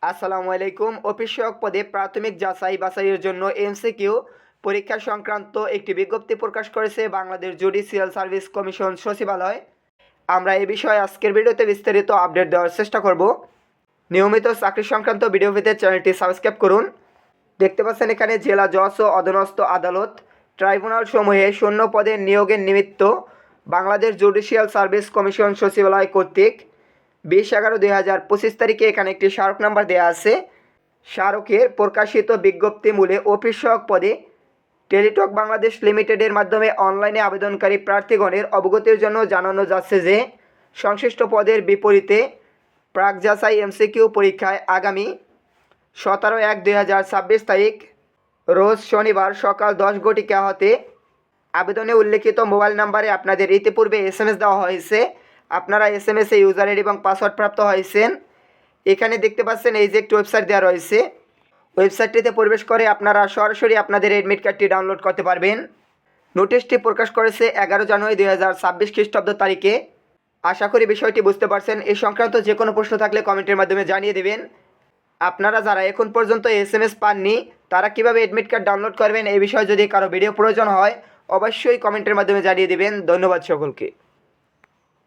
আসসালামু আলাইকুম। অফিসক পদে প্রাথমিক যাচাই বাছাইয়ের জন্য এমসিকিউ পরীক্ষা সংক্রান্ত একটি বিজ্ঞপ্তি প্রকাশ করেছে বাংলাদেশ জুডিশিয়াল সার্ভিস কমিশন সচিবালয়। আমরা এই বিষয়ে আজকের ভিডিওতে বিস্তারিত আপডেট দেওয়ার চেষ্টা করব। নিয়মিত চাকরি সংক্রান্ত ভিডিও পেতে চ্যানেলটি সাবস্ক্রাইব করুন। দেখতে পাচ্ছেন এখানে জেলা জজ ও অধীনস্থ আদালত ট্রাইব্যুনাল সমূহে শূন্য পদের নিয়োগের নিমিত্ত বাংলাদেশ জুডিশিয়াল সার্ভিস কমিশন সচিবালয় কর্তৃক 20/11/2025 তারিখে এখানে একটি স্মারক নাম্বার দেওয়া আছে। স্মারকের প্রকাশিত বিজ্ঞপ্তি মূলে অফিস সহায়ক পদে টেলিটক বাংলাদেশ লিমিটেডের মাধ্যমে অনলাইনে আবেদনকারী প্রার্থীগণের অবগতির জন্য জানানো যাচ্ছে যে সংশ্লিষ্ট পদের বিপরীতে প্রাক যাচাই এমসিকিউ পরীক্ষায় আগামী 17/1/2026 তারিখ রোজ শনিবার সকাল 10 ঘটিকা হতে আবেদনে উল্লেখিত মোবাইল নাম্বারে আপনাদের ইতিপূর্বে SMS দেওয়া হয়েছে। আপনারা SMS-এ ইউজার আইডি এবং পাসওয়ার্ড প্রাপ্ত হয়েছেন। এখানে দেখতে পাচ্ছেন এই যে একটি ওয়েবসাইট দেওয়া রয়েছে। ওয়েবসাইটটিতে প্রবেশ করে আপনারা সরাসরি আপনাদের এডমিট কার্ডটি ডাউনলোড করতে পারবেন। নোটিশটি প্রকাশ করেছে 11 জানুয়ারি 2026 খ্রিস্টাব্দ তারিখে। আশা করি বিষয়টি বুঝতে পারছেন। এই সংক্রান্ত যে কোনো প্রশ্ন থাকলে কমেন্টের মাধ্যমে জানিয়ে দেবেন। আপনারা যারা এখন পর্যন্ত SMS পাননি তারা কিভাবে এডমিট কার্ড ডাউনলোড করবেন এই বিষয়ে যদি কারো ভিডিও প্রয়োজন হয় অবশ্যই কমেন্টের মাধ্যমে জানিয়ে দেবেন। ধন্যবাদ সকলকে।